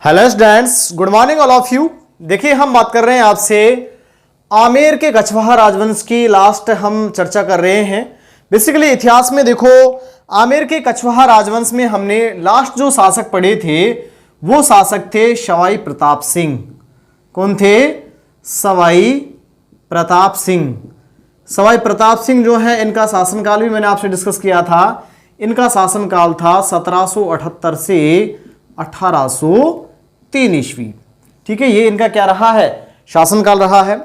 Hello students, good morning all of you. देखिए, हम बात कर रहे हैं आपसे आमेर के कछवाहा राजवंश की। लास्ट हम चर्चा कर रहे हैं। बेसिकली इतिहास में देखो, आमेर के कछवाहा राजवंश में हमने लास्ट जो शासक पढ़े थे वो शासक थे सवाई प्रताप सिंह। कौन थे? सवाई प्रताप सिंह। सवाई प्रताप सिंह जो है, इनका शासनकाल भी मैंने आपसे डिस्कस किया था। इनका शासनकाल था 1778 से 1803 ईस्वी। ठीक है, ये इनका क्या रहा है? शासनकाल रहा है।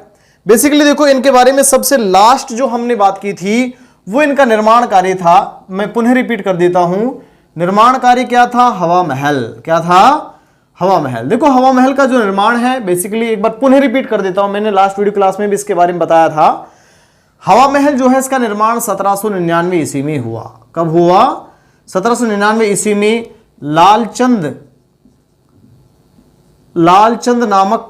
बेसिकली देखो, इनके बारे में सबसे लास्ट जो हमने बात की थी वो इनका निर्माण कार्य था। मैं पुनः रिपीट कर देता हूं, निर्माण कार्य क्या था? हवा महल। क्या था? हवा महल। देखो, हवा महल का जो निर्माण है, बेसिकली एक बार पुनः रिपीट कर देता हूं, मैंने लास्ट वीडियो क्लास में भी इसके बारे में बताया था। हवा महल जो है, इसका निर्माण 1799 ईस्वी में हुआ। कब हुआ? 1799 ईस्वी में लालचंद नामक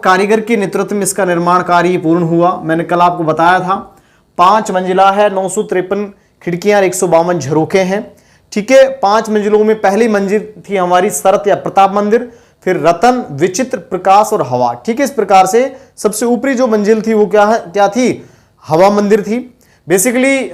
कारीगर के नेतृत्व में इसका निर्माण कार्य पूर्ण हुआ। मैंने कल आपको बताया था 5 मंजिला है, 953 खिड़कियां, 152 झरोखे हैं। ठीक है, 5 मंजिलों में पहली मंजिल थी हमारी शरत या प्रताप मंदिर, फिर रतन, विचित्र, प्रकाश और हवा। ठीक है, इस प्रकार से सबसे ऊपरी जो मंजिल थी वो क्या थी? हवा मंदिर थी। बेसिकली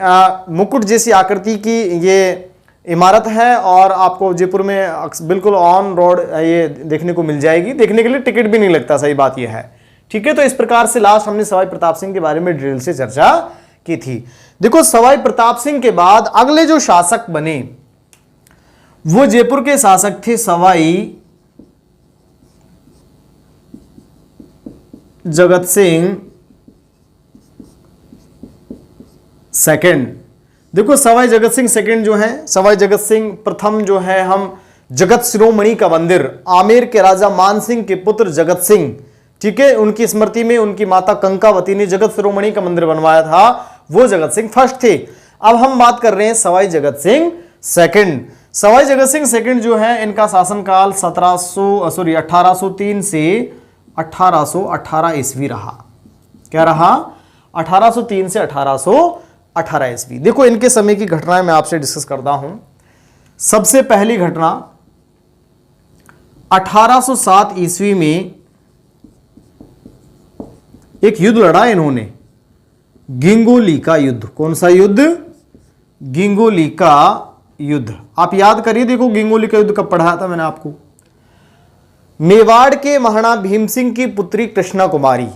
मुकुट जैसी आकृति की ये इमारत है और आपको जयपुर में बिल्कुल ऑन रोड ये देखने को मिल जाएगी। देखने के लिए टिकट भी नहीं लगता, सही बात यह है। ठीक है, तो इस प्रकार से लास्ट हमने सवाई प्रताप सिंह के बारे में डिटेल से चर्चा की थी। देखो, सवाई प्रताप सिंह के बाद अगले जो शासक बने वो जयपुर के शासक थे सवाई जगत सिंह सेकंड। देखो, सवाई जगत सिंह सेकंड जो है, सवाई जगत सिंह प्रथम जो है, हम जगत शिरोमणि का मंदिर आमेर के राजा मान सिंह के पुत्र जगत सिंह, ठीक है, उनकी स्मृति में उनकी माता कंकावती ने जगत शिरोमणि का मंदिर बनवाया था। वो जगत सिंह फर्स्ट थे। अब हम बात कर रहे हैं सवाई जगत सिंह सेकंड। सवाई जगत सिंह सेकंड जो है, इनका शासनकाल 1803 से 1818 ईस्वी रहा। क्या रहा? 1803 से 1818 ईस्वी। देखो, इनके समय की घटनाएं मैं आपसे डिस्कस करता हूं। सबसे पहली घटना 1807 ईस्वी में एक युद्ध लड़ा इन्होंने, गिंगोली का युद्ध। कौन सा युद्ध? गिंगोली का युद्ध। आप याद करिए, देखो गिंगोली का युद्ध कब पढ़ाया था मैंने आपको। मेवाड़ के महाराणा भीम सिंह की पुत्री कृष्णा कुमारी,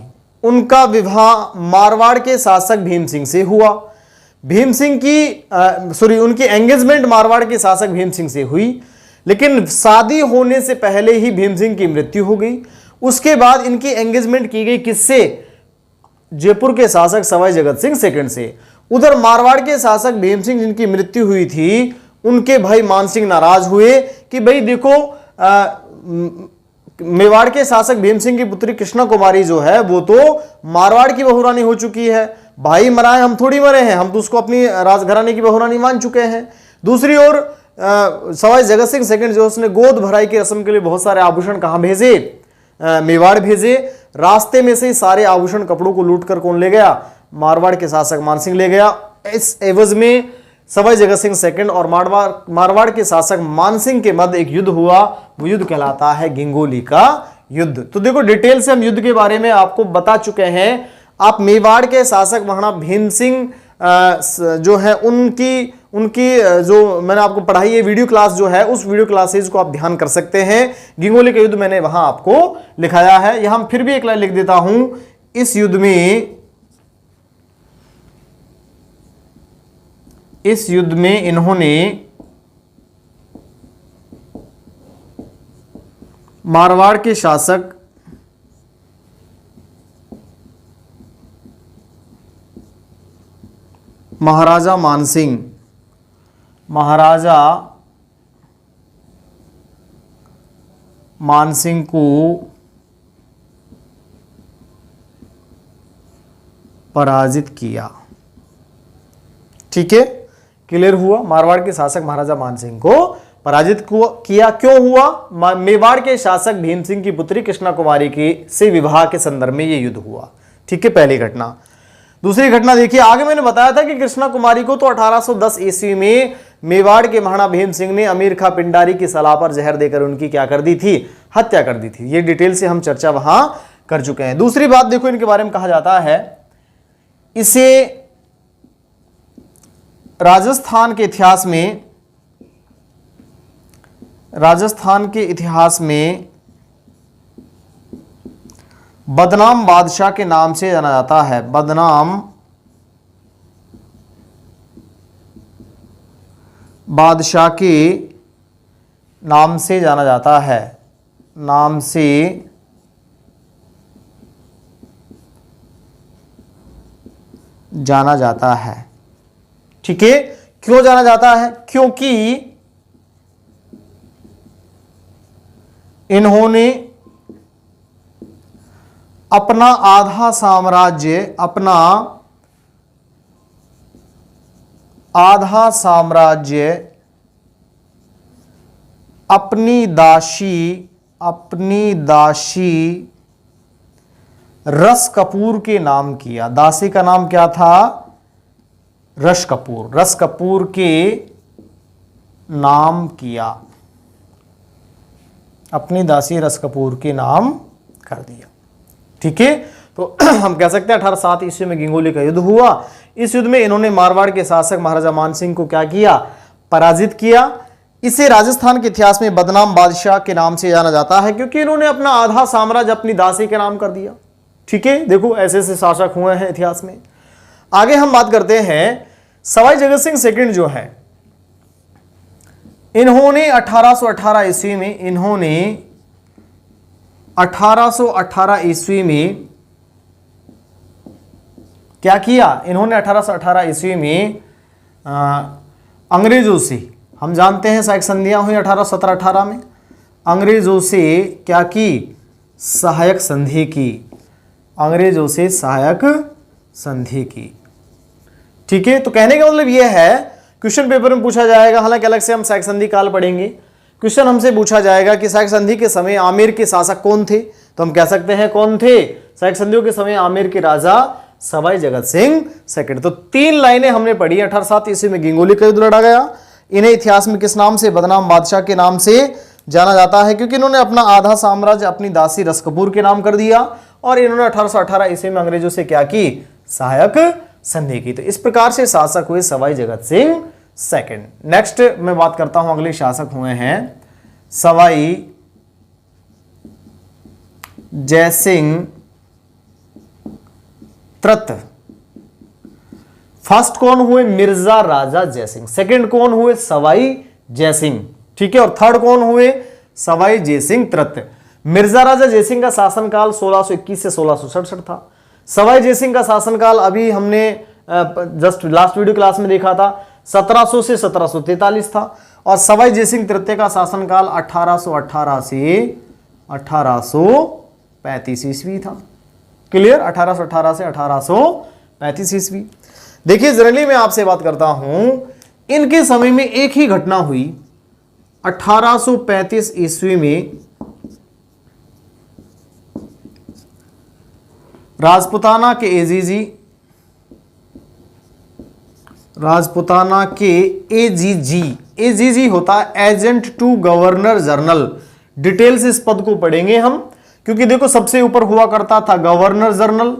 उनका विवाह मारवाड़ के शासक भीम सिंह से हुआ। भीम सिंह की उनकी एंगेजमेंट मारवाड़ के शासक भीम सिंह से हुई, लेकिन शादी होने से पहले ही भीम सिंह की मृत्यु हो गई। उसके बाद इनकी एंगेजमेंट की गई किससे? जयपुर के शासक सवाई जगत सिंह सेकंड से। उधर मारवाड़ के शासक भीम सिंह जिनकी मृत्यु हुई थी, उनके भाई मान सिंह नाराज हुए कि भाई देखो, मेवाड़ के शासक भीम सिंह की पुत्री कृष्णा कुमारी जो है वो तो मारवाड़ की बहुरानी हो चुकी है। भाई मरा है, हम थोड़ी मरे हैं, हम तो उसको अपनी राजघराने की बहुरानी मान चुके हैं। दूसरी ओर सवाई जगत सिंह सेकंड जो, उसने गोद भराई की रस्म के लिए बहुत सारे आभूषण कहां भेजे? मेवाड़ भेजे। रास्ते में से ही सारे आभूषण कपड़ों को लूट कर कौन ले गया? मारवाड़ के शासक मान सिंह ले गया। इस एवज में सवाई जगत सिंह सेकंड और मारवाड़ के शासक मान सिंह के मध्य एक युद्ध हुआ। वो युद्ध कहलाता है गिंगोली का युद्ध। तो देखो, डिटेल से हम युद्ध के बारे में आपको बता चुके हैं। आप मेवाड़ के शासक महाराणा भीम सिंह जो है, उनकी जो मैंने आपको पढ़ाई है वीडियो क्लास जो है, उस वीडियो क्लासेज को आप ध्यान कर सकते हैं। गिंगोली का युद्ध मैंने वहां आपको लिखाया है। यहां फिर भी एक लाइन लिख देता हूं। इस युद्ध में इन्होंने मारवाड़ के शासक महाराजा मान सिंह को पराजित किया। ठीक है, क्लियर हुआ? मारवाड़ के शासक महाराजा मान सिंह को पराजित किया। क्यों हुआ? मेवाड़ के शासक भीम सिंह की पुत्री कृष्णा कुमारी के से विवाह के संदर्भ में यह युद्ध हुआ। ठीक है, पहली घटना। दूसरी घटना देखिए, आगे मैंने बताया था कि कृष्णा कुमारी को तो 1810 ईस्वी में मेवाड़ के महाराणा भीम सिंह ने अमीर खां पिंडारी की सलाह पर जहर देकर उनकी क्या कर दी थी, हत्या कर दी थी। ये डिटेल से हम चर्चा वहां कर चुके हैं। दूसरी बात देखो, इनके बारे में कहा जाता है, इसे राजस्थान के इतिहास में बदनाम बादशाह के नाम से जाना जाता है। बदनाम बादशाह के नाम से जाना जाता है, नाम से जाना जाता है। ठीक है, क्यों जाना जाता है? क्योंकि इन्होंने अपना आधा साम्राज्य अपनी दासी रस कपूर के नाम किया। दासी का नाम क्या था? रस कपूर। रस कपूर के नाम किया, अपनी दासी रस कपूर के नाम कर दिया। ठीक है, तो हम कह सकते हैं 1807 ईस्वी में गिंगोली का युद्ध हुआ। इस युद्ध में इन्होंने मारवाड़ के शासक महाराजा मान सिंह को क्या किया? पराजित किया। इसे राजस्थान के इतिहास में बदनाम बादशाह के नाम से जाना जाता है, क्योंकि इन्होंने अपना आधा साम्राज्य अपनी दासी के नाम कर दिया। ठीक है, देखो ऐसे ऐसे शासक हुए हैं इतिहास में। आगे हम बात करते हैं, सवाई जगत सिंह सेकंड जो है, इन्होंने 1818 ईस्वी में क्या किया? इन्होंने 1818 ईस्वी में अंग्रेजों से, हम जानते हैं सहायक संधियां हुई 1817-18 में, अंग्रेजों से क्या की? सहायक संधि की। अंग्रेजों से सहायक संधि की। ठीक है, तो कहने का मतलब यह है, क्वेश्चन पेपर में पूछा जाएगा, हालांकि अलग से हम सहायक संधि काल पढ़ेंगे, क्वेश्चन हमसे पूछा जाएगा कि सहायक संधि के समय आमेर के शासक कौन थे, तो हम कह सकते हैं कौन थे? सहायक संधियों के समय आमेर के राजा सवाई जगत सिंह सेकंड। तो 3 लाइनें हमने पढ़ी। 1807 ईस्वी में गिंगोली का युद्ध लड़ा गया। इन्हें इतिहास में किस नाम से? बदनाम बादशाह के नाम से जाना जाता है, क्योंकि इन्होंने अपना आधा साम्राज्य अपनी दासी रस कपूर के नाम कर दिया, और इन्होंने 1818 ईस्वी में अंग्रेजों से क्या की? सहायक संधि की। तो इस प्रकार से शासक हुए सवाई जगत सिंह सेकंड। नेक्स्ट मैं बात करता हूं, अगले शासक हुए हैं सवाई जयसिंह तृतीय। फर्स्ट कौन हुए? मिर्जा राजा जयसिंह। सेकंड कौन हुए? सवाई जयसिंह। ठीक है, और थर्ड कौन हुए? सवाई जयसिंह तृतीय। मिर्जा राजा जयसिंह का शासनकाल 1621 से 1667 था। सवाई जयसिंह का शासनकाल अभी हमने जस्ट लास्ट वीडियो क्लास में देखा था, 1700 से 1743 था। और सवाई जयसिंह तृतीय का शासनकाल 1818 से 1835 ईस्वी था। क्लियर? 1818 से 1835 ईस्वी। देखिए, जनरली मैं आपसे बात करता हूं, इनके समय में एक ही घटना हुई। 1835 ईस्वी में राजपुताना के एजीजी होता है agent to governor general. Details इस पद को पढ़ेंगे हम, क्योंकि देखो सबसे ऊपर हुआ करता था गवर्नर जनरल,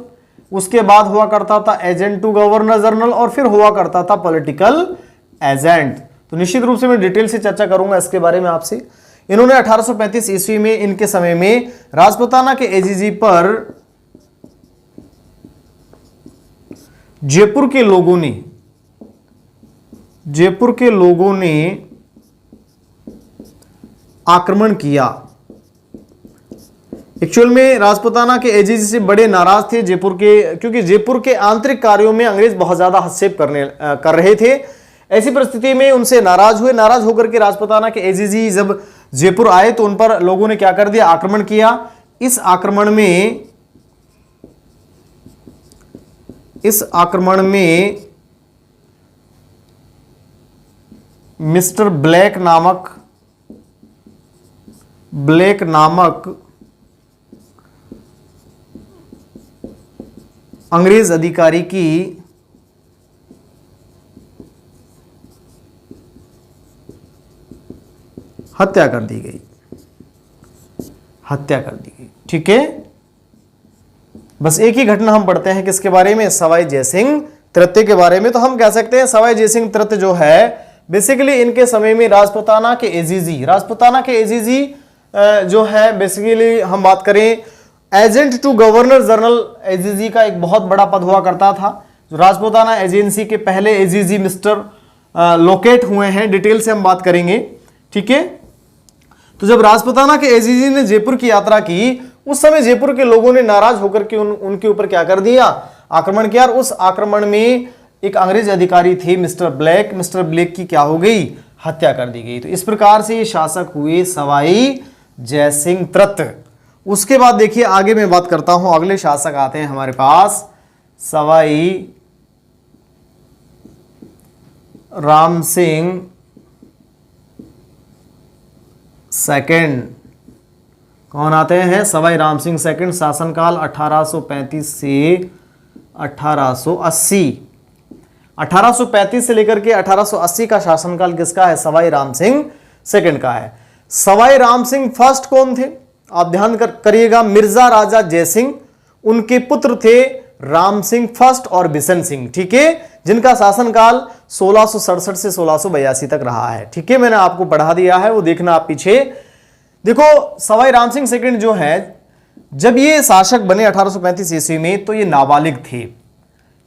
उसके बाद हुआ करता था एजेंट टू गवर्नर जनरल, और फिर हुआ करता था पॉलिटिकल एजेंट। तो निश्चित रूप से मैं डिटेल से चर्चा करूंगा इसके बारे में आपसे। इन्होंने 1835 ईस्वी में, इनके समय में राजपुताना के एजीजी पर जयपुर के लोगों ने आक्रमण किया। एक्चुअल में राजपुताना के एजीजी से बड़े नाराज थे जयपुर के, क्योंकि जयपुर के आंतरिक कार्यों में अंग्रेज बहुत ज्यादा हस्तक्षेप कर रहे थे। ऐसी परिस्थिति में उनसे नाराज हुए। नाराज होकर के राजपुताना के एजीजी जब जयपुर आए तो उन पर लोगों ने क्या कर दिया? आक्रमण किया। इस आक्रमण में मिस्टर ब्लैक नामक अंग्रेज अधिकारी की हत्या कर दी गई, हत्या कर दी गई। ठीक है, बस एक ही घटना हम पढ़ते हैं किसके बारे में, सवाई जयसिंह तृतीय के बारे में। तो हम कह सकते हैं सवाई जयसिंह तृतीय जो है बेसिकली इनके समय में राजपुताना के एजीजी, राजपुताना के एजीजी जो है बेसिकली हम बात करें agent to governor general AGG का एक बहुत बड़ा पद हुआ करता था। जो राजपुताना एजेंसी के पहले एजीजी मिस्टर लोकेट हुए हैं, डिटेल से हम बात करेंगे। ठीक है, तो जब राजपुताना के एजीजी ने जयपुर की यात्रा की, उस समय जयपुर के लोगों ने नाराज होकर के उनके ऊपर क्या कर दिया, आक्रमण किया। और उस आक्रमण में एक अंग्रेज अधिकारी थे मिस्टर ब्लैक, मिस्टर ब्लैक की क्या हो गई, हत्या कर दी गई। तो इस प्रकार से ये शासक हुए सवाई जयसिंह तृतीय। उसके बाद देखिए आगे मैं बात करता हूं, अगले शासक आते हैं हमारे पास सवाई राम सिंह सेकंड। कौन आते हैं, सवाई राम सिंह सेकंड। शासनकाल 1835 से 1880, 1835 से लेकर के 1880 का शासनकाल किसका है, सवाई राम सिंह सेकंड का है। सवाई राम सिंह फर्स्ट कौन थे, आप ध्यान करिएगा, मिर्जा राजा जयसिंह, उनके पुत्र थे राम सिंह फर्स्ट और बिशन सिंह। ठीक है, जिनका शासनकाल 1667 से 1682 तक रहा है। ठीक है, मैंने आपको पढ़ा दिया है, वो देखना आप पीछे। देखो सवाई राम सिंह सेकंड जो है, जब ये शासक बने 1835 ईस्वी में, तो ये नाबालिग थे।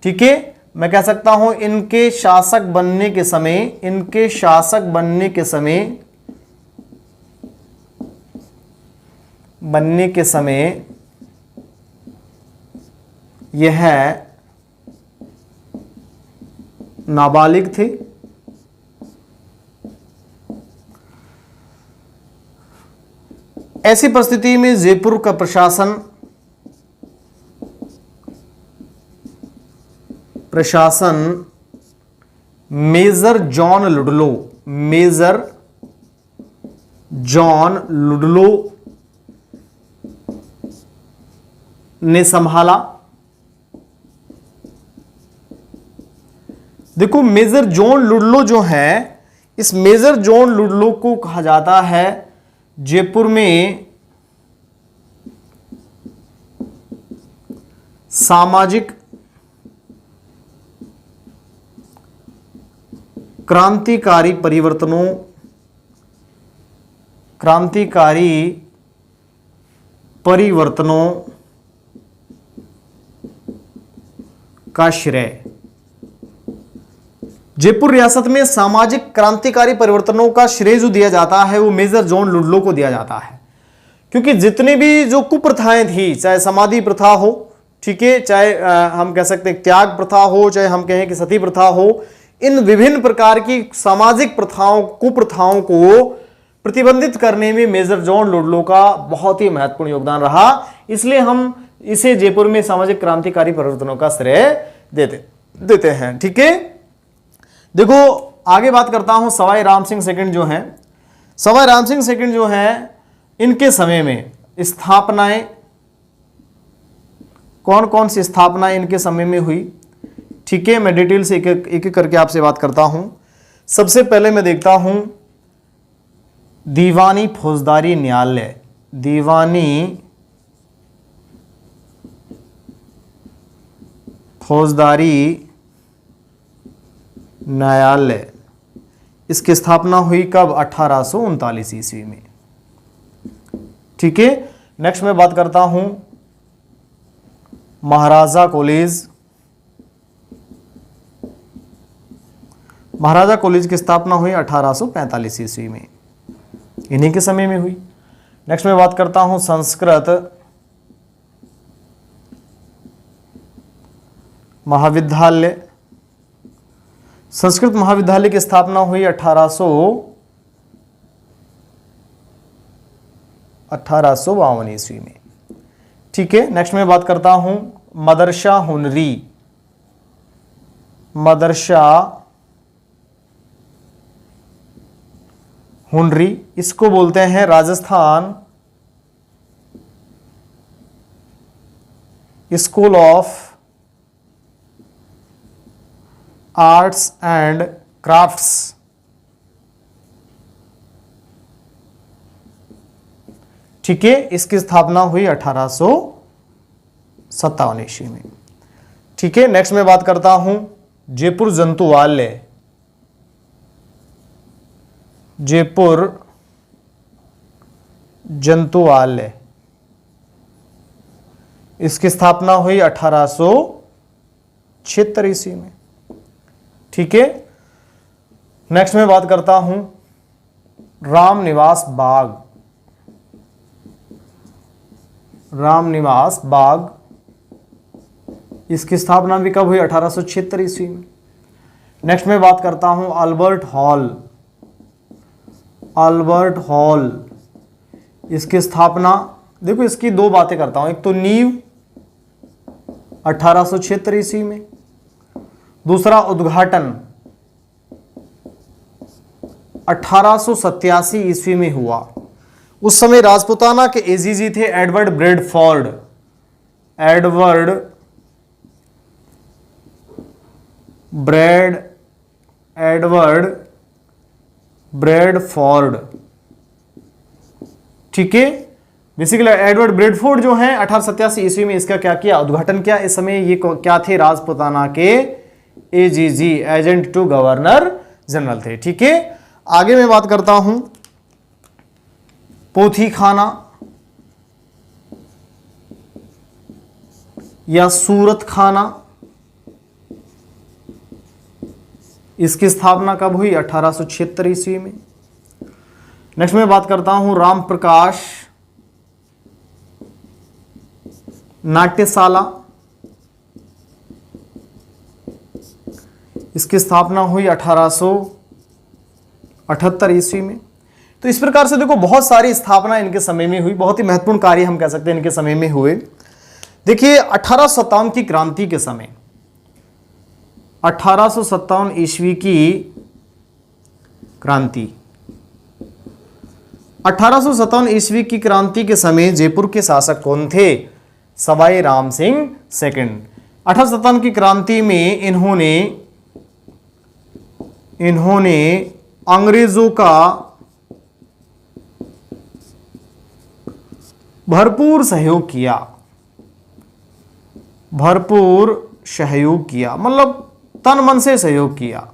ठीक है, मैं कह सकता हूं इनके शासक बनने के समय, इनके शासक बनने के समय यह नाबालिग थे। ऐसी परिस्थिति में जयपुर का प्रशासन major John Ludlow, major John Ludlow ने संभाला। देखो मेजर जॉन लुडलो जो है, इस मेजर जॉन लुडलो को कहा जाता है जयपुर में सामाजिक क्रांतिकारी परिवर्तनों का श्रेय, जयपुर रियासत में सामाजिक क्रांतिकारी परिवर्तनों का श्रेय जो दिया जाता है वो मेजर जॉन लुडलो को दिया जाता है। क्योंकि जितने भी जो कुप्रथाएं थी, चाहे समाधि प्रथा हो, ठीक है, चाहे हम कह सकते हैं त्याग प्रथा हो, चाहे हम कहें कि सती प्रथा हो, इन विभिन्न प्रकार की सामाजिक प्रथाओं, कुप्रथाओं को प्रतिबंधित करने में मेजर जॉन लुडलो का बहुत ही महत्वपूर्ण योगदान रहा। इसलिए हम इसे जयपुर में सामाजिक क्रांतिकारी परिवर्तनों का श्रेय देते हैं। ठीक है, देखो आगे बात करता हूं, सवाई राम सिंह सेकंड जो हैं, सवाई राम सिंह सेकंड जो हैं, इनके समय में स्थापनाएं, कौन कौन सी स्थापनाएं इनके समय में हुई। ठीक है, मैं डिटेल से एक एक करके आपसे बात करता हूं। सबसे पहले मैं देखता हूं दीवानी फौजदारी न्यायालय, दीवानी फौजदारी न्यायालय, इसकी स्थापना हुई कब, 1839 ईस्वी में। ठीक है, नेक्स्ट मैं बात करता हूं महाराजा कॉलेज, महाराजा कॉलेज की स्थापना हुई 1845 ईस्वी में, इन्हीं के समय में हुई। नेक्स्ट मैं बात करता हूं संस्कृत महाविद्यालय, संस्कृत महाविद्यालय की स्थापना हुई 1852 ईस्वी में। ठीक है, नेक्स्ट मैं बात करता हूं मदरसा हुनरी, मदरसा हुनरी, इसको बोलते हैं Rajasthan school of arts and crafts, ठीक है, इसकी स्थापना हुई 1857 ईस्वी में। ठीक है, नेक्स्ट मैं बात करता हूं जयपुर जंतुवालय। जयपुर जंतुवालय, इसकी स्थापना हुई 1876 ईस्वी में। ठीक है, नेक्स्ट मैं बात करता हूं रामनिवास बाग। रामनिवास बाग, इसकी स्थापना भी कब हुई? 1876 ईस्वी में। नेक्स्ट मैं बात करता हूं अल्बर्ट हॉल। अल्बर्ट हॉल, इसकी स्थापना, देखो इसकी दो बातें करता हूं, एक तो नींव 1876 ईस्वी में, दूसरा उद्घाटन 1887 ईस्वी में हुआ। उस समय राजपुताना के एजीजी थे एडवर्ड ब्रेडफोर्ड। एडवर्ड ब्रेडफोर्ड, ठीक है। बेसिकली एडवर्ड ब्रेडफोर्ड जो है 1887 ईस्वी में इसका क्या किया? उद्घाटन किया। इस समय ये क्या थे? राजपुताना के AGG, agent to governor general थे। ठीक है, आगे मैं बात करता हूं पोथी खाना या सूरत खाना, इसकी स्थापना कब हुई? 1876 ईस्वी में। नेक्स्ट मैं बात करता हूं राम प्रकाश नाट्यशाला, इसकी स्थापना हुई 1878 ईस्वी में। तो इस प्रकार से देखो बहुत सारी स्थापना इनके समय में हुई, बहुत ही महत्वपूर्ण कार्य हम कह सकते हैं इनके समय में हुए। देखिए 1857 की क्रांति के समय, 1857 ईस्वी की क्रांति, 1857 ईस्वी की क्रांति के समय जयपुर के शासक कौन थे? सवाई राम सिंह सेकंड। 1857 की क्रांति में इन्होंने अंग्रेजों का भरपूर सहयोग किया, मतलब तन मन से सहयोग किया।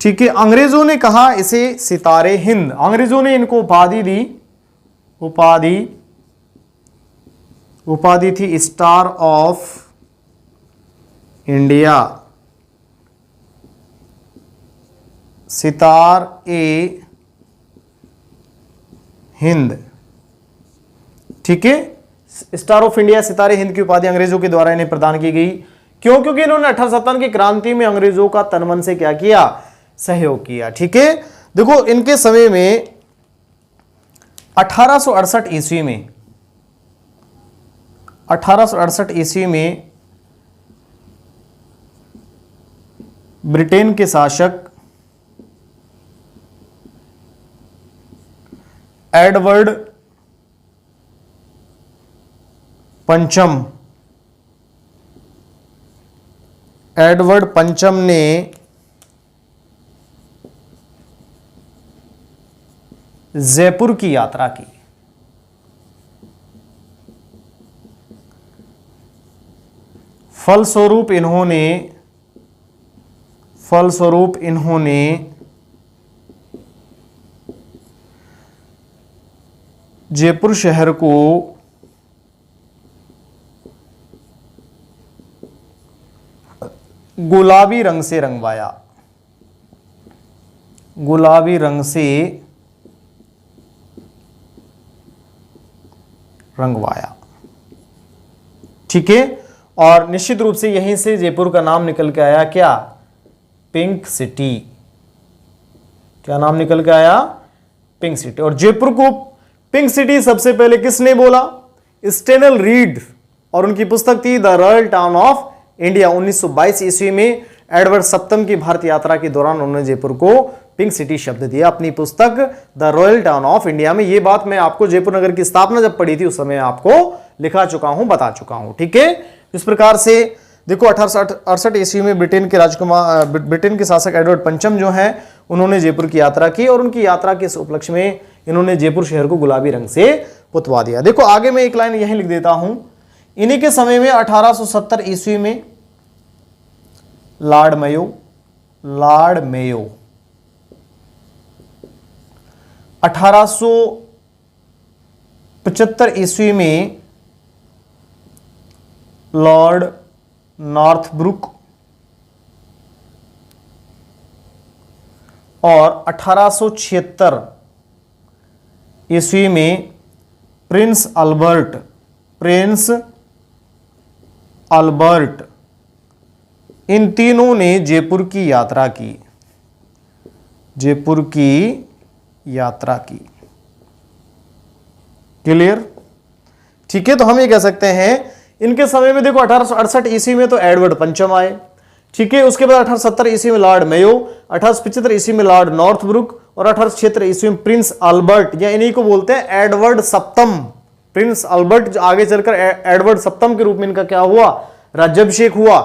ठीक है, अंग्रेजों ने कहा इसे सितारे हिंद, अंग्रेजों ने इनको उपाधि दी, उपाधि थी स्टार ऑफ इंडिया, सितार ए हिंद। ठीक है, स्टार ऑफ इंडिया, सितारे हिंद की उपाधि अंग्रेजों के द्वारा इन्हें प्रदान की गई। क्यों? क्योंकि इन्होंने 1857 की क्रांति में अंग्रेजों का तन मन से क्या किया? सहयोग किया। ठीक है, देखो इनके समय में 1868 ईस्वी में, 1868 ईस्वी में ब्रिटेन के शासक एडवर्ड पंचम ने जयपुर की यात्रा की। फलस्वरूप इन्होंने जयपुर शहर को गुलाबी रंग से रंगवाया, गुलाबी रंग से रंगवाया। ठीक है, और निश्चित रूप से यहीं से जयपुर का नाम निकल के आया क्या? Pink city. क्या नाम निकल के आया? Pink city. और जयपुर को पिंक सिटी सबसे पहले किसने बोला? स्टेनल रीड, और उनकी पुस्तक थी the royal town of India. 1922 ईस्वी में एडवर्ड सप्तम की भारत यात्रा के दौरान उन्होंने जयपुर को पिंक सिटी शब्द दिया अपनी पुस्तक the royal town of India में। यह बात मैं आपको जयपुर नगर की स्थापना जब पढ़ी थी उस समय आपको लिखा चुका हूं, बता चुका हूं। ठीक है, इस प्रकार से देखो 1868 ईस्वी में ब्रिटेन के शासक एडवर्ड पंचम जो हैं उन्होंने जयपुर की यात्रा की और उनकी यात्रा के इस उपलक्ष्य में इन्होंने जयपुर शहर को गुलाबी रंग से पुतवा दिया। देखो आगे मैं एक लाइन यहीं लिख देता हूं, इन्हीं के समय में 1870 ईस्वी में लॉर्ड मेयो 1875 ईस्वी में लॉर्ड नॉर्थब्रुक और 1876 ईस्वी में प्रिंस अल्बर्ट इन तीनों ने जयपुर की यात्रा की। क्लियर? ठीक है, तो हम ये कह सकते हैं इनके समय में देखो 1868 ईस्वी में तो एडवर्ड पंचम आए, ठीक है। उसके बाद 1870 ईस्वी में लॉर्ड मेयो, 1875 ईस्वी में लॉर्ड नॉर्थब्रुक और 1876 ईस्वी में प्रिंस अल्बर्ट, या इन्हीं को बोलते हैं एडवर्ड सप्तम। प्रिंस अल्बर्ट आगे चलकर एडवर्ड सप्तम के रूप में इनका क्या हुआ, राज्याभिषेक हुआ।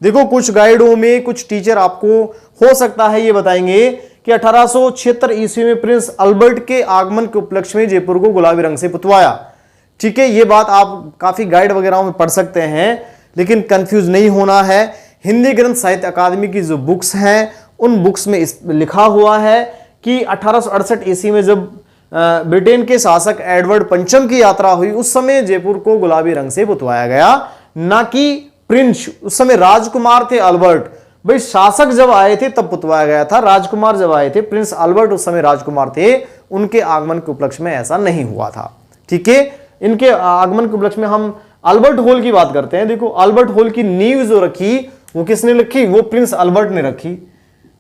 देखो कुछ गाइडों में कुछ टीचर आपको हो सकता है ये बताएंगे कि 1876 ईस्वी में प्रिंस अल्बर्ट के आगमन के उपलक्ष्य में जयपुर को गुलाबी रंग से पुतवाया। ठीक है, ये बात आप काफी गाइड वगैरह में पढ़ सकते हैं, लेकिन कंफ्यूज नहीं होना है। हिंदी ग्रंथ साहित्य अकादमी की जो बुक्स हैं उन बुक्स में लिखा हुआ है कि 1868 ईस्वी में जब ब्रिटेन के शासक एडवर्ड पंचम की यात्रा हुई उस समय जयपुर को गुलाबी रंग से पुतवाया गया, ना कि प्रिंस। उस समय राजकुमार थे अल्बर्ट, भाई शासक जब आए थे तब पुतवाया गया था, राजकुमार जब आए थे, प्रिंस अल्बर्ट उस समय राजकुमार थे, उनके आगमन के उपलक्ष्य में ऐसा नहीं हुआ था। ठीक है, इनके आगमन के उपलक्ष्य में हम अल्बर्ट हॉल की बात करते हैं। देखो अल्बर्ट हॉल की नींव जो रखी वो किसने रखी, वो प्रिंस अल्बर्ट ने रखी।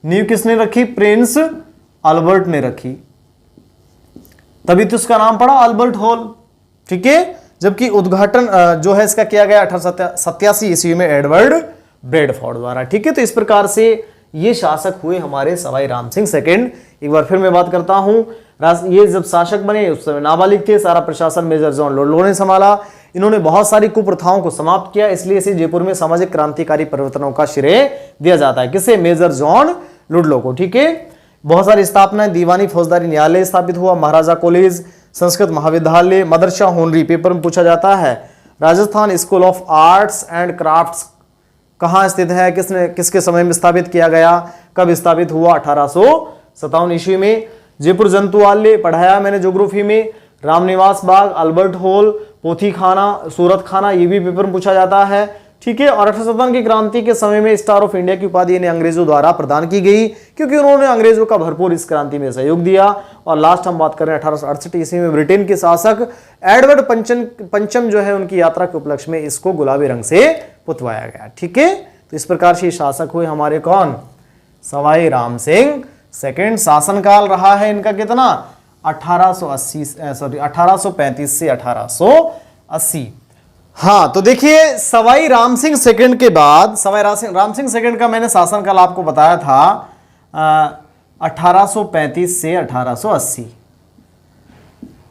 नींव किसने रखी, प्रिंस अल्बर्ट ने रखी, तभी तो इसका नाम पड़ा अल्बर्ट हॉल। ठीक है, जबकि उद्घाटन जो है इसका किया गया 1887 ईस्वी में एडवर्ड ब्रेडफोर्ड द्वारा। ठीक है, तो इस प्रकार से ये शासक हुए हमारे सवाई राम सिंह सेकंड। एक बार फिर मैं बात करता हूं, ये जब शासक बने उस समय नाबालिग थे, सारा प्रशासन मेजर जॉन लुडलो ने संभाला। इन्होंने बहुत सारी कुप्रथाओं को समाप्त किया, इसलिए इसे जयपुर में सामाजिक क्रांतिकारी परिवर्तनों का श्रेय दिया जाता है। किसे, मेजर जॉन लुडलो को। ठीक है, बहुत सारी स्थापनाएं, दीवानी फौजदारी न्यायालय स्थापित हुआ, महाराजा कॉलेज, संस्कृत महाविद्यालय, मदरसा होनरी पेपर में पूछा जाता है। Rajasthan school of arts and crafts कहाँ स्थित है, किसके समय में स्थापित किया गया, कब स्थापित हुआ, 1857 ईस्वी में। जयपुर जंतुआलय पढ़ाया मैंने ज्योग्राफी में, रामनिवास बाग, अल्बर्ट हॉल, पोथी खाना, सूरत खाना, ये भी पेपर में पूछा जाता है। ठीक है, और 1857 की क्रांति के समय में स्टार ऑफ इंडिया की उपाधि इन्हें अंग्रेजों द्वारा प्रदान की गई, क्योंकि उन्होंने अंग्रेजों का भरपूर इस क्रांति में सहयोग दिया। और लास्ट हम बात कर रहे हैं 1868 ईस्वी में ब्रिटेन के शासक एडवर्ड पंचम जो है उनकी यात्रा के उपलक्ष्य में इसको गुलाबी रंग से पुतवाया गया। ठीक है, तो इस प्रकार से शासक हुए हमारे कौन, सवाई राम सिंह सेकंड। शासनकाल रहा है इनका कितना, 1835 से 1880। हाँ, तो देखिए सवाई राम सिंह सेकंड के बाद, सवाई राम सिंह सेकंड का मैंने शासनकाल आपको बताया था 1835 से 1880।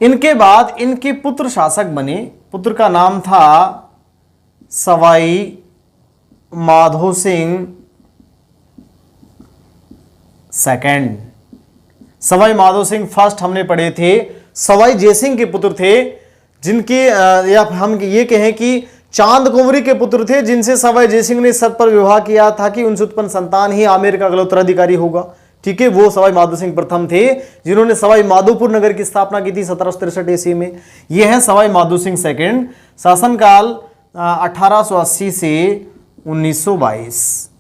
इनके बाद इनके पुत्र शासक बने, पुत्र का नाम था सवाई माधो सिंह सेकंड। सवाई माधो सिंह फर्स्ट हमने पढ़े थे, सवाई जयसिंह के पुत्र थे, जिनके या हम ये कहें कि चांद कुंवरी के पुत्र थे, जिनसे सवाई जयसिंह ने शर्त पर विवाह किया था कि उनसे उत्पन्न संतान ही आमेर का अगला उत्तराधिकारी होगा। ठीक है, वो सवाई माधो सिंह प्रथम थे, जिन्होंने सवाई माधोपुर नगर की स्थापना की थी 1763 ईस्वी में। यह है सवाई माधो सिंह सेकंड। शासनकाल 1880 से 1922।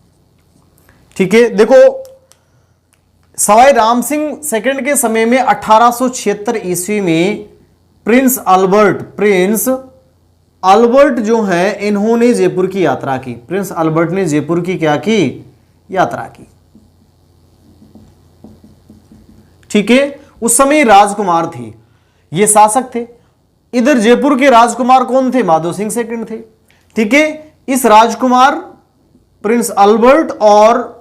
ठीक है, देखो सवाई राम सिंह सेकंड के समय में 1876 ईस्वी में प्रिंस अल्बर्ट जो है इन्होंने जयपुर की यात्रा की। प्रिंस अल्बर्ट ने जयपुर की क्या की, यात्रा की। ठीक है, उस समय राजकुमार थे, ये शासक थे। इधर जयपुर के राजकुमार कौन थे, माधो सिंह सेकंड थे। ठीक है, इस राजकुमार प्रिंस अल्बर्ट और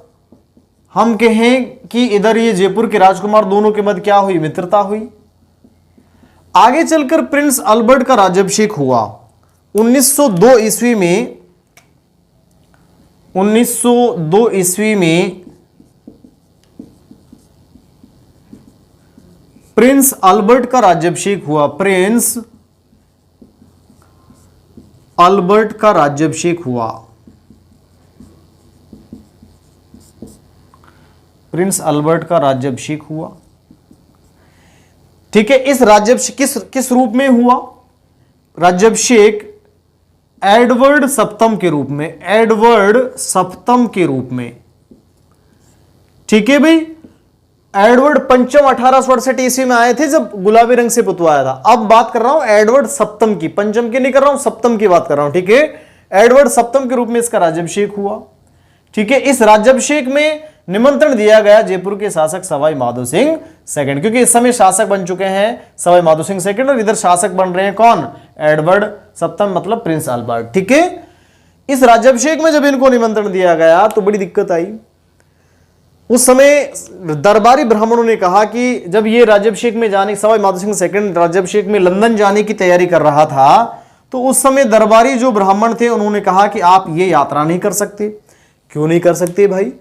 हम कहें कि इधर ये जयपुर के राजकुमार, दोनों के मध्य क्या हुई, मित्रता हुई। आगे चलकर प्रिंस अल्बर्ट का राज्याभिषेक हुआ 1902 ईस्वी में। 1902 ईस्वी में प्रिंस अल्बर्ट का राज्याभिषेक हुआ। प्रिंस अल्बर्ट का राज्याभिषेक हुआ। प्रिंस अल्बर्ट का राज्याभिषेक हुआ। ठीक है, इस राज्याभिषेक किस रूप में हुआ? राज्याभिषेक एडवर्ड सप्तम के रूप में, एडवर्ड सप्तम के रूप में। ठीक है भाई, एडवर्ड पंचम 1868 ईस्वी में आए थे जब गुलाबी रंग से पुतवाया था। अब बात कर रहा हूं एडवर्ड सप्तम की, पंचम की नहीं कर रहा हूं, सप्तम की बात कर रहा हूं। ठीक है, एडवर्ड सप्तम के रूप में इसका राज्याभिषेक हुआ। ठीक है, इस राज्याभिषेक में निमंत्रण दिया गया जयपुर के शासक सवाई माधो सिंह सेकंड, क्योंकि इस समय शासक बन चुके हैं सवाई माधो सिंह सेकंड और इधर शासक बन रहे हैं कौन? एडवर्ड सप्तम, मतलब प्रिंस अल्बर्ट। ठीक है, इस राज्याभिषेक में जब इनको निमंत्रण दिया गया तो बड़ी दिक्कत आई। उस समय दरबारी ब्राह्मणों ने कहा कि जब ये राज्याभिषेक में जाने, सवाई माधो सिंह सेकंड राज्याभिषेक में लंदन जाने की तैयारी कर रहा था, तो उस समय दरबारी जो ब्राह्मण थे उन्होंने कहा कि आप ये यात्रा नहीं कर सकते। क्यों नहीं कर सकते भाई?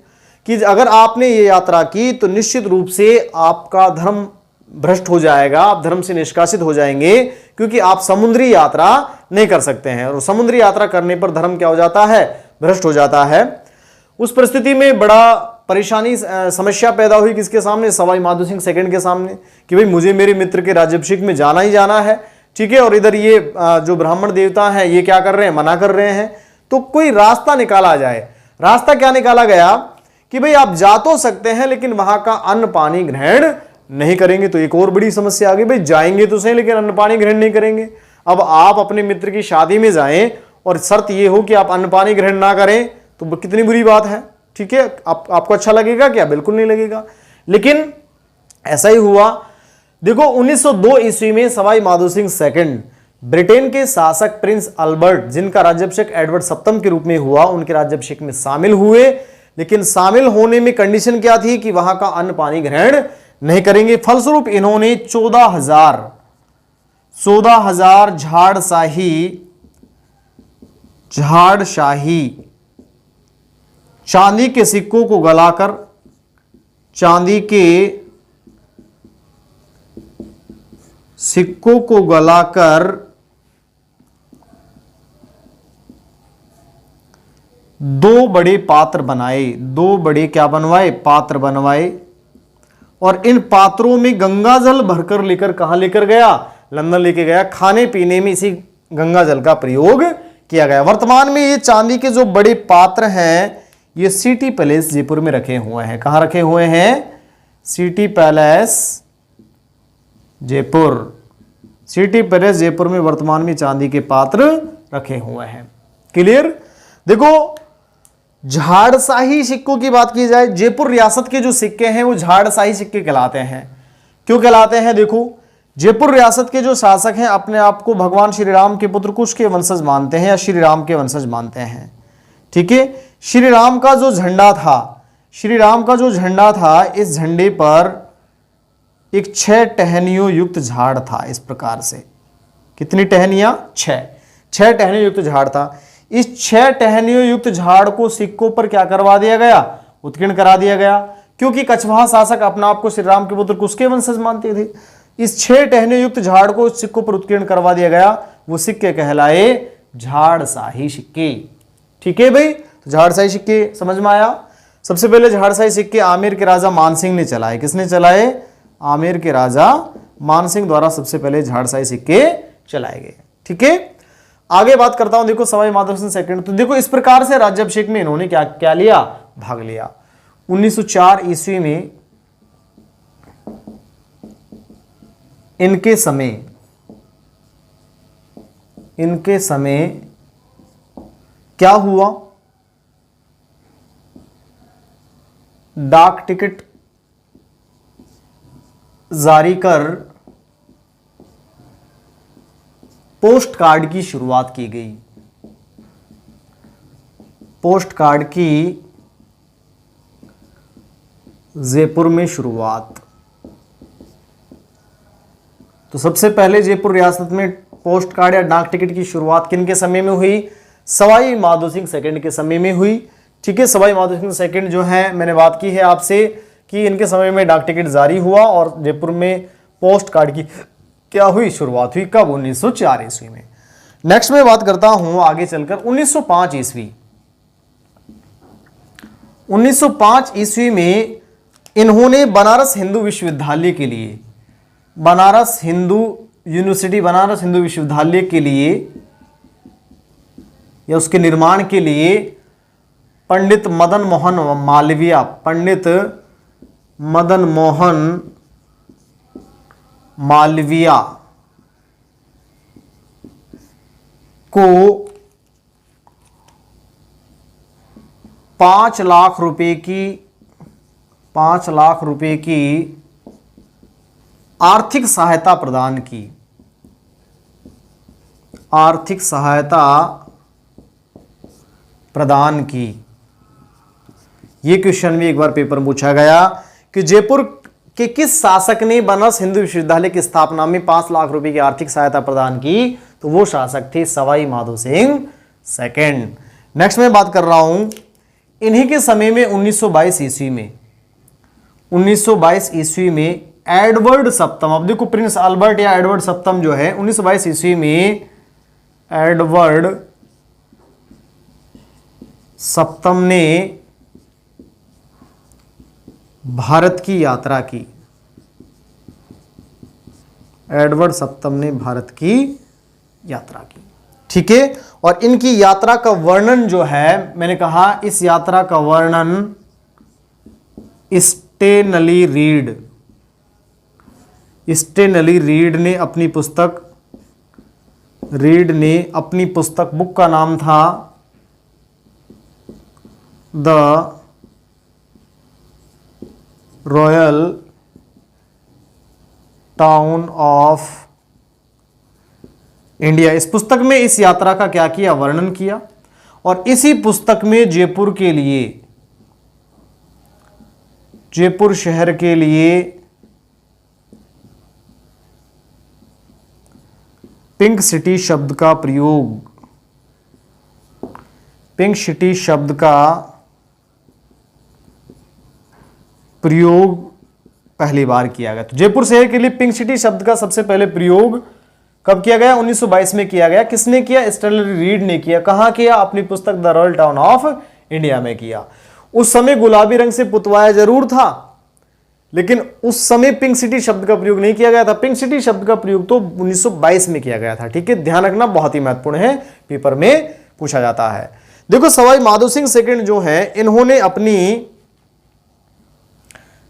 कि अगर आपने ये यात्रा की तो निश्चित रूप से आपका धर्म भ्रष्ट हो जाएगा, आप धर्म से निष्कासित हो जाएंगे, क्योंकि आप समुद्री यात्रा नहीं कर सकते हैं और समुद्री यात्रा करने पर धर्म क्या हो जाता है? भ्रष्ट हो जाता है। उस परिस्थिति में बड़ा परेशानी समस्या पैदा हुई किसके सामने? सवाई माधो सिंह सेकंड के सामने, कि भाई मुझे मेरे मित्र के राज्याभिषेक में जाना ही जाना है। ठीक है, और इधर ये जो ब्राह्मण देवता हैं ये क्या कर रहे हैं? मना कर रहे हैं। तो कोई रास्ता निकाला जाए। रास्ता क्या निकाला गया कि भाई आप जा तो सकते हैं लेकिन वहां का अन्न पानी ग्रहण नहीं करेंगे। तो एक और बड़ी समस्या आ गई, भाई जाएंगे तो सही लेकिन अन्न पानी ग्रहण नहीं करेंगे। अब आप अपने मित्र की शादी में जाएं और शर्त ये हो कि आप अन्न पानी ग्रहण ना करें तो कितनी बुरी बात है। ठीक है, आपको अच्छा लगेगा क्या? बिल्कुल नहीं लगेगा। लेकिन ऐसा ही हुआ। देखो 1902 ईस्वी में सवाई माधो सिंह सेकंड ब्रिटेन के शासक प्रिंस अल्बर्ट, जिनका राज्याभिषेक एडवर्ड सप्तम के रूप में हुआ, उनके राज्याभिषेक में शामिल हुए। लेकिन शामिल होने में कंडीशन क्या थी? कि वहां का अन्न पानी ग्रहण नहीं करेंगे। फलस्वरूप इन्होंने 14,000 झाड़शाही चांदी के सिक्कों को गलाकर, चांदी के सिक्कों को गलाकर 2 बड़े पात्र बनाए। 2 बड़े क्या बनवाए? पात्र बनवाए। और इन पात्रों में गंगा जल भरकर लेकर कहां लेकर गया? लंदन लेके गया। खाने पीने में इसी गंगा जल का प्रयोग किया गया। वर्तमान में ये चांदी के जो बड़े पात्र हैं ये सिटी पैलेस जयपुर में रखे हुए हैं। कहां रखे हुए हैं? City palace Jaipur. City palace Jaipur में वर्तमान में चांदी के पात्र रखे हुए हैं। क्लियर? देखो झाड़शाही सिक्कों की बात की जाए, जयपुर रियासत के जो सिक्के हैं वो झाड़शाही सिक्के कहलाते हैं। क्यों कहलाते हैं? देखो जयपुर रियासत के जो शासक हैं अपने आप को भगवान श्री राम के पुत्र कुश के वंशज मानते हैं या श्री राम के वंशज मानते हैं। ठीक है, श्री राम का जो झंडा था, श्री राम का जो झंडा था, इस झंडे पर एक 6 टहनियों युक्त झाड़ था। इस प्रकार से कितनी टहनियां? 6 टहनियों युक्त झाड़ था। इस 6 टहनियों युक्त झाड़ को सिक्कों पर क्या करवा दिया गया? उत्कीर्ण करा दिया गया, क्योंकि कछवाहा शासक अपने आप को श्री राम के पुत्र कुश के वंशज मानते थे। इस 6 टहनियों युक्त झाड़ को सिक्कों पर उत्कीर्ण करवा दिया गया। वो सिक्के कहलाए झाड़शाही सिक्के। ठीक है भाई, तो झाड़शाही सिक्के समझ में आया। सबसे पहले झाड़शाही सिक्के आमेर के राजा मानसिंह ने चलाए। किसने चलाए? आमेर के राजा मानसिंह द्वारा सबसे पहले झाड़शाही सिक्के चलाए गए। ठीक है, आगे बात करता हूं। देखो सवाई माधो सिंह सेकंड, तो देखो इस प्रकार से राज्याभिषेक में इन्होंने क्या क्या लिया? भाग लिया। 1904 ईस्वी में इनके समय क्या हुआ? डाक टिकट जारी कर पोस्ट कार्ड की शुरुआत की गई। पोस्ट कार्ड की जयपुर में शुरुआत। तो सबसे पहले जयपुर रियासत में पोस्ट कार्ड या डाक टिकट की शुरुआत किन के समय में हुई? सवाई माधो सिंह सेकंड के समय में हुई। ठीक है, सवाई माधो सिंह सेकंड जो है, मैंने बात की है आपसे कि इनके समय में डाक टिकट जारी हुआ और जयपुर में पोस्ट कार्ड की क्या हुई, शुरुआत हुई कब, 1904 ईस्वी में। नेक्स्ट मैं बात करता हूं आगे चलकर 1905 ईस्वी। 1905 ईस्वी में इन्होंने बनारस हिंदू विश्वविद्यालय के लिए, बनारस हिंदू यूनिवर्सिटी, बनारस हिंदू विश्वविद्यालय के लिए या उसके निर्माण के लिए पंडित मदन मोहन मालवीय, पंडित मदन मोहन मालवीय को 5 लाख रुपए की आर्थिक सहायता प्रदान की, आर्थिक सहायता प्रदान की। यह क्वेश्चन भी एक बार पेपर में पूछा गया कि जयपुर के किस शासक ने बनारस हिंदू विश्वविद्यालय की स्थापना में 5 लाख रुपए की आर्थिक सहायता प्रदान की, तो वो शासक थे सवाई माधो सिंह सेकंड। नेक्स्ट मैं बात कर रहा हूं इन्हीं के समय में 1922 ईस्वी में, 1922 ईस्वी में एडवर्ड सप्तम, अब देखो प्रिंस अल्बर्ट या एडवर्ड सप्तम जो है, 1922 ईस्वी में एडवर्ड सप्तम ने भारत की यात्रा की, एडवर्ड सप्तम ने भारत की यात्रा की। ठीक है, और इनकी यात्रा का वर्णन जो है, मैंने कहा इस यात्रा का वर्णन स्टेनली रीड, स्टेनली रीड ने अपनी पुस्तक, रीड ने अपनी पुस्तक, बुक का नाम था the royal town of India. इस पुस्तक में इस यात्रा का क्या किया, वर्णन किया। और इसी पुस्तक में जयपुर के लिए, जयपुर शहर के लिए पिंक सिटी शब्द का प्रयोग, पिंक सिटी शब्द का प्रयोग पहली बार किया गया। तो जयपुर शहर के लिए पिंक सिटी शब्द का सबसे पहले प्रयोग कब किया गया, 1922 में किया गया। किसने किया, स्टेनली रीड ने किया। कहां किया, अपनी पुस्तक the royal town of India में किया। उस समय गुलाबी रंग से पुतवाया जरूर था, लेकिन उस समय पिंक सिटी शब्द का प्रयोग नहीं किया गया था। पिंक सिटी शब्द का प्रयोग तो 1922 में किया गया था। ठीक है, ध्यान रखना, बहुत ही महत्वपूर्ण है, पेपर में पूछा जाता है। देखो सवाई माधो सिंह सेकंड जो है, इन्होंने अपनी,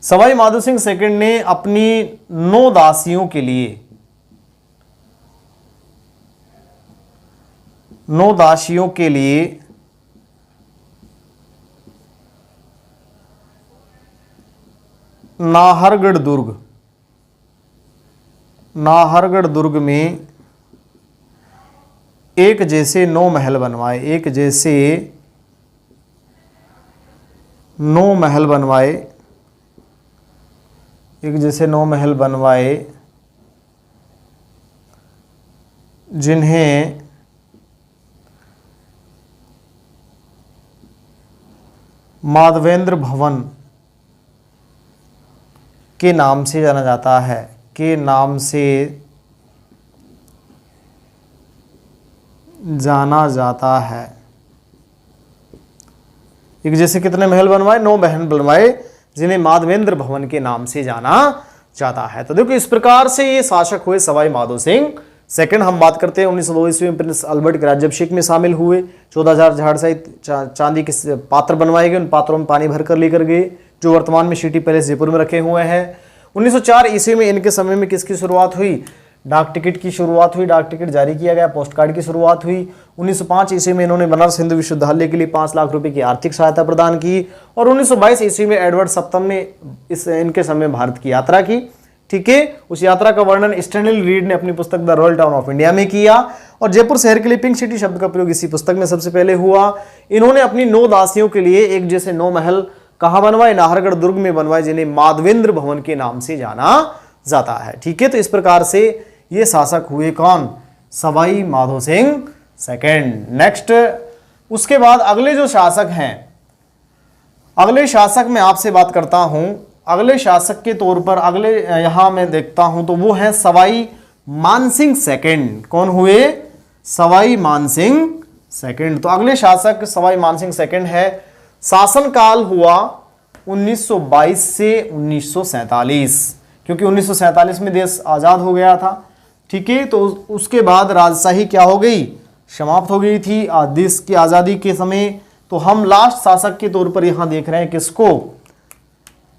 सवाई माधो सिंह सेकंड ने अपनी 9 दासियों के लिए, 9 दासियों के लिए नाहरगढ़ दुर्ग, नाहरगढ़ दुर्ग में एक जैसे 9 महल बनवाए, एक जैसे 9 महल बनवाए, एक जैसे 9 महल बनवाए, जिन्हें माधवेंद्र भवन के नाम से जाना जाता है, के नाम से जाना जाता है। एक जैसे कितने महल बनवाए, 9 महल बनवाए, जिन्हें माधवेंद्र भवन के नाम से जाना जाता है। तो देखो इस प्रकार से ये शासक हुए सवाई माधो सिंह सेकंड। हम बात करते हैं 1902 ईस्वी में प्रिंस अल्बर्ट के राज्याभिषेक में शामिल हुए। 14,000 झाड़ सहित चांदी के पात्र बनवाए गए, उन पात्रों में पानी भरकर लेकर गए, जो वर्तमान में सिटी पैलेस जयपुर में रखे हुए हैं। 1904 ईस्वी में इनके समय में किसकी शुरुआत हुई, डाक टिकट की शुरुआत हुई, डाक टिकट जारी किया गया, पोस्ट कार्ड की शुरुआत हुई। 1905 ईस्वी में इन्होंने बनारस हिंदू विश्वविद्यालय के लिए 5 लाख रुपए की आर्थिक सहायता प्रदान की। और 1922 ईस्वी में एडवर्ड सप्तम ने इनके समय भारत की यात्रा की। ठीक है, उस यात्रा का वर्णन स्टेनली रीड ने अपनी पुस्तक the royal town of India में किया। और जयपुर शहर के लिए पिंक सिटी शब्द का प्रयोग इसी पुस्तक में सबसे पहले हुआ। इन्होंने अपनी 9 दासियों के लिए एक जैसे 9 महल कहां बनवाए, नाहरगढ़ दुर्ग में बनवाए, जिन्हें माधवेंद्र भवन के नाम से जाना जाता है। ठीक है, तो इस प्रकार से ये शासक हुए कौन, सवाई माधो सिंह सेकंड। नेक्स्ट, उसके बाद अगले जो शासक हैं अगले शासक में आपसे बात करता हूं। अगले शासक के तौर पर अगले यहां मैं देखता हूं तो वो है सवाई मानसिंह सेकंड। कौन हुए? सवाई मानसिंह सेकंड। तो अगले शासक सवाई मानसिंह सेकंड है। शासनकाल हुआ 1922 से 1947, क्योंकि 1947 में देश आजाद हो गया था। ठीक है, तो उसके बाद राजशाही क्या हो गई? समाप्त हो गई थी देश की आजादी के समय। तो हम लास्ट शासक के तौर पर यहां देख रहे हैं किसको?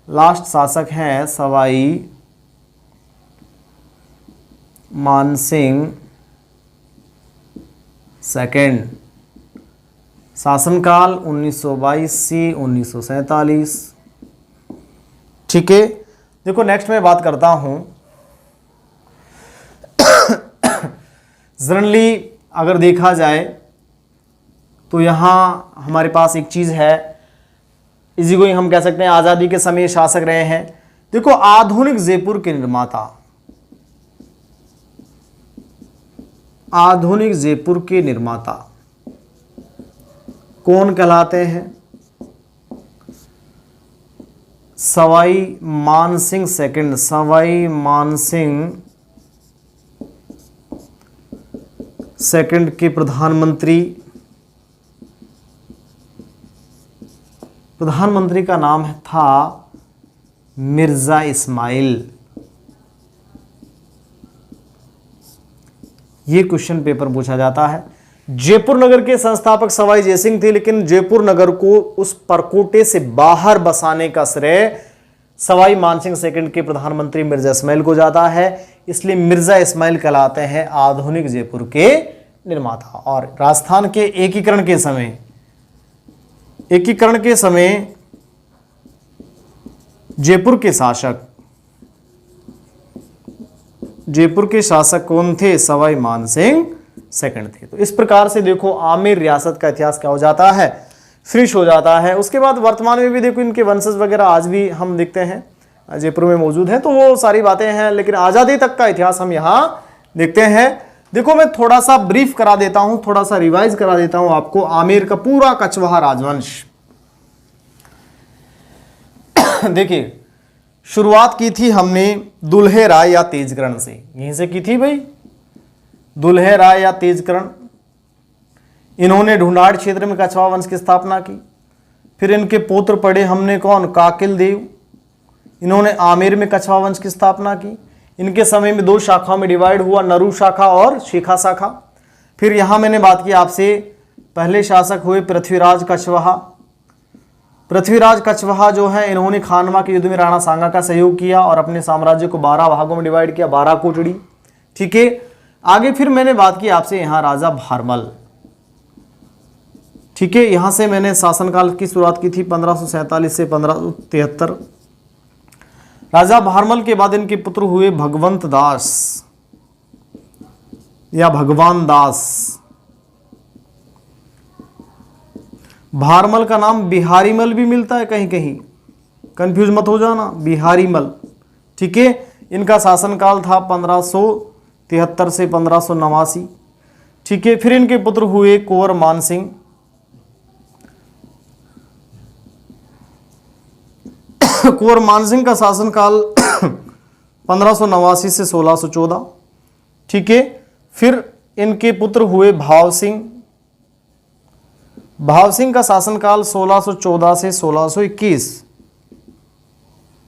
लास्ट शासक हैं सवाई मानसिंह सेकंड। शासनकाल 1922 से 1947। ठीक है, देखो नेक्स्ट मैं बात करता हूं। जनरली अगर देखा जाए तो यहां हमारे पास एक चीज है, इसी को ही हम कह सकते हैं आजादी के समय शासक रहे हैं। देखो आधुनिक जयपुर के निर्माता, आधुनिक जयपुर के निर्माता कौन कहलाते हैं? सवाई मानसिंह सेकंड। सवाई मानसिंह सेकंड के प्रधानमंत्री का नाम था मिर्जा इस्माइल। ये क्वेश्चन पेपर पूछा जाता है। जयपुर नगर के संस्थापक सवाई जयसिंह थे, लेकिन जयपुर नगर को उस परकोटे से बाहर बसाने का श्रेय सवाई मानसिंह सेकंड के प्रधानमंत्री मिर्जा इस्माइल को जाता है। इसलिए मिर्जा इस्माइल कहलाते हैं आधुनिक जयपुर के निर्माता। और राजस्थान के एकीकरण के समय जयपुर के शासक कौन थे? सवाई मानसिंह सेकंड थे। तो इस प्रकार से देखो आमेर रियासत का इतिहास क्या हो जाता है? फिनिश हो जाता है। उसके बाद वर्तमान में भी देखो इनके वंशज वगैरह आज भी हम देखते हैं जयपुर में मौजूद हैं, तो वो सारी बातें हैं। लेकिन आजादी तक का इतिहास हम यहां देखते हैं। देखो मैं थोड़ा सा ब्रीफ करा देता हूं, थोड़ा सा रिवाइज करा देता हूं आपको आमेर का पूरा कछवाहा राजवंश। देखिए शुरुआत की थी हमने दुल्हे राय या तेजकरण से, यहीं से की थी भाई, दुल्हे राय या तेजकरण। इन्होंने ढूंढाड़ क्षेत्र में कछवाहा वंश की स्थापना की। फिर इनके पुत्र पढ़े हमने कौन? काकिल देव। इन्होंने आमेर में कछवाहा वंश की स्थापना की। इनके समय में दो शाखाओं में डिवाइड हुआ, नरू शाखा और शेखा शाखा। फिर यहां मैंने बात की आपसे, पहले शासक हुए पृथ्वीराज कछवाहा। पृथ्वीराज कछवाहा जो है इन्होंने खानवा के युद्ध में राणा सांगा का सहयोग किया और अपने साम्राज्य को 12 भागों में डिवाइड किया, 12 कोटड़ी। ठीक है, आगे फिर मैंने बात की आपसे यहां राजा भारमल। ठीक है, यहां से मैंने शासनकाल की शुरुआत की थी 1547 से 1573। राजा भारमल के बाद इनके पुत्र हुए भगवंत दास या भगवान दास। भारमल का नाम बिहारीमल भी मिलता है कहीं कहीं, कंफ्यूज मत हो जाना, बिहारीमल। ठीक है, इनका शासनकाल था 1573 से 1589। ठीक है, फिर इनके पुत्र हुए कुंवर मानसिंह। कुंवर मानसिंह का शासनकाल 1589 से 1614। ठीक है, फिर इनके पुत्र हुए भाव सिंह। भाव सिंह का शासनकाल 1614 से 1621।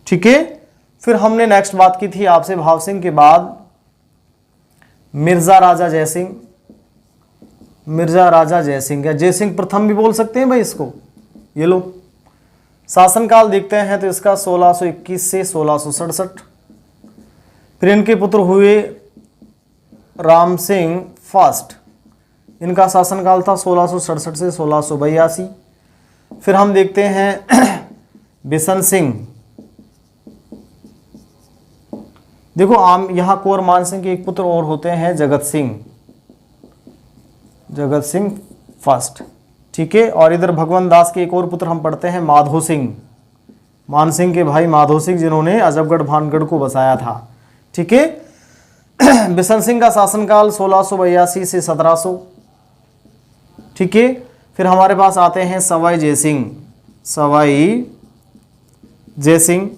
ठीक है, फिर हमने नेक्स्ट बात की थी आपसे भाव सिंह के बाद मिर्जा राजा जयसिंह। मिर्जा राजा जयसिंह या जयसिंह प्रथम भी बोल सकते हैं भाई इसको। ये लो शासनकाल देखते हैं तो इसका 1621 से 1667। फिर इनके पुत्र हुए राम सिंह फर्स्ट। इनका शासनकाल था 1667 से 1682। फिर हम देखते हैं बिशन सिंह। देखो यहां कुंवर मानसिंह के एक पुत्र और होते हैं जगत सिंह, जगत सिंह फर्स्ट। ठीक है, और इधर भगवंत दास के एक और पुत्र हम पढ़ते हैं माधो सिंह, मानसिंह के भाई माधो सिंह, जिन्होंने अजबगढ़ भानगढ़ को बसाया था। ठीक है, बिशन सिंह का शासनकाल 1682 से 1700। ठीक है, फिर हमारे पास आते हैं सवाई जयसिंह। सवाई जयसिंह।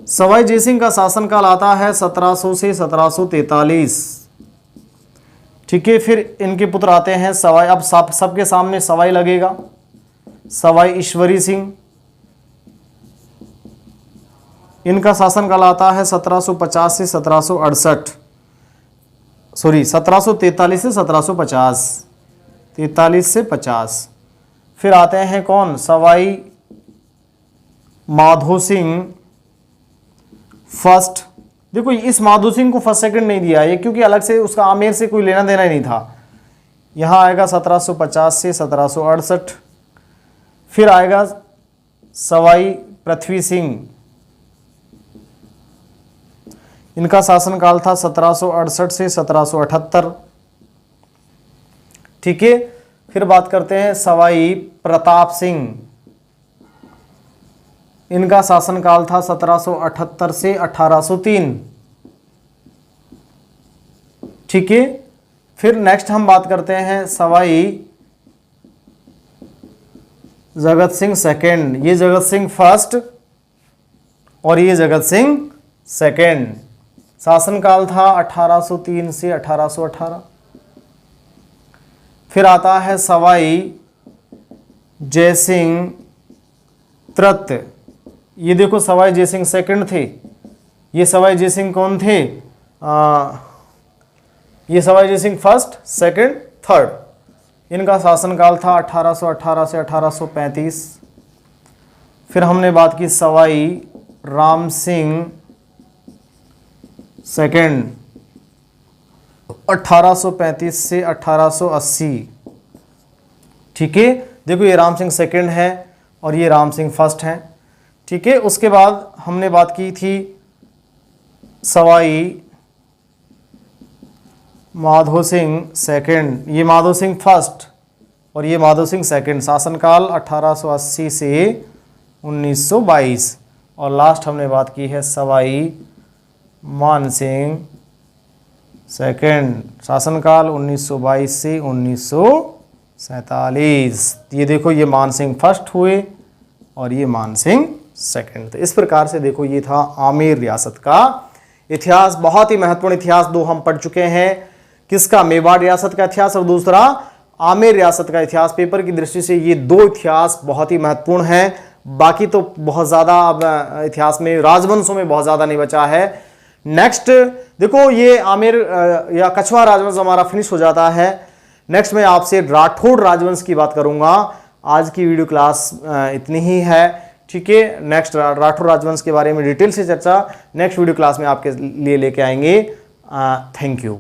सवाई जयसिंह का शासनकाल आता है 1700 से 1743। ठीक है, फिर इनके पुत्र आते हैं सवाई, अब सबके सामने सवाई लगेगा, सवाई ईश्वरी सिंह। इनका शासनकाल आता है 1750 से 1768, सॉरी 1743 से 1750, 43 से 50। फिर आते हैं कौन, सवाई माधो सिंह फर्स्ट। देखो इस माधो सिंह को फर्स्ट सेकंड नहीं दिया है क्योंकि अलग से उसका आमेर से कोई लेना देना ही नहीं था। यहाँ आएगा 1750 से 1768। फिर आएगा सवाई पृथ्वी सिंह, इनका शासनकाल था 1768 से 1778। ठीक है, फिर बात करते हैं सवाई प्रताप सिंह, इनका शासनकाल था 1778 से 1803। ठीक है, फिर नेक्स्ट हम बात करते हैं सवाई जगत सिंह सेकेंड। ये जगत सिंह फर्स्ट और ये जगत सिंह सेकेंड। शासनकाल था 1803 से 1818। फिर आता है सवाई जयसिंह तृतीय। ये देखो सवाई जयसिंह सेकंड थे, ये सवाई जयसिंह कौन थे, ये Sawai Jaisingh first second third. इनका शासनकाल था 1818 से 1835। फिर हमने बात की सवाई राम सिंह सेकंड 1835 से 1880। ठीक है, देखो ये राम सिंह सेकंड है और ये राम सिंह फर्स्ट हैं। ठीक है, उसके बाद हमने बात की थी सवाई माधो सिंह सेकंड, ये माधो सिंह फर्स्ट और ये माधो सिंह सेकंड। शासनकाल 1880 से 1922। और लास्ट हमने बात की है सवाई मान सिंह सेकंड, शासनकाल 1922 से 1947। ये देखो ये मान सिंह फर्स्ट हुए और ये मान सिंह सेकंड। तो इस प्रकार से देखो ये था आमेर रियासत का इतिहास। बहुत ही महत्वपूर्ण इतिहास दो हम पढ़ चुके हैं, किसका, मेवाड़ रियासत का इतिहास और दूसरा आमेर रियासत का इतिहास। पेपर की दृष्टि से ये दो इतिहास बहुत ही महत्वपूर्ण हैं। बाकी तो बहुत ज़्यादा अब इतिहास में राजवंशों में बहुत ज़्यादा नहीं बचा है। नेक्स्ट देखो ये आमेर या कछवाहा राजवंश हमारा फिनिश हो जाता है। नेक्स्ट मैं आपसे राठौड़ राजवंश की बात करूंगा। आज की वीडियो क्लास इतनी ही है। ठीक है, नेक्स्ट राठौड़ राजवंश के बारे में डिटेल से चर्चा नेक्स्ट वीडियो क्लास में आपके लिए लेके आएंगे। Thank you.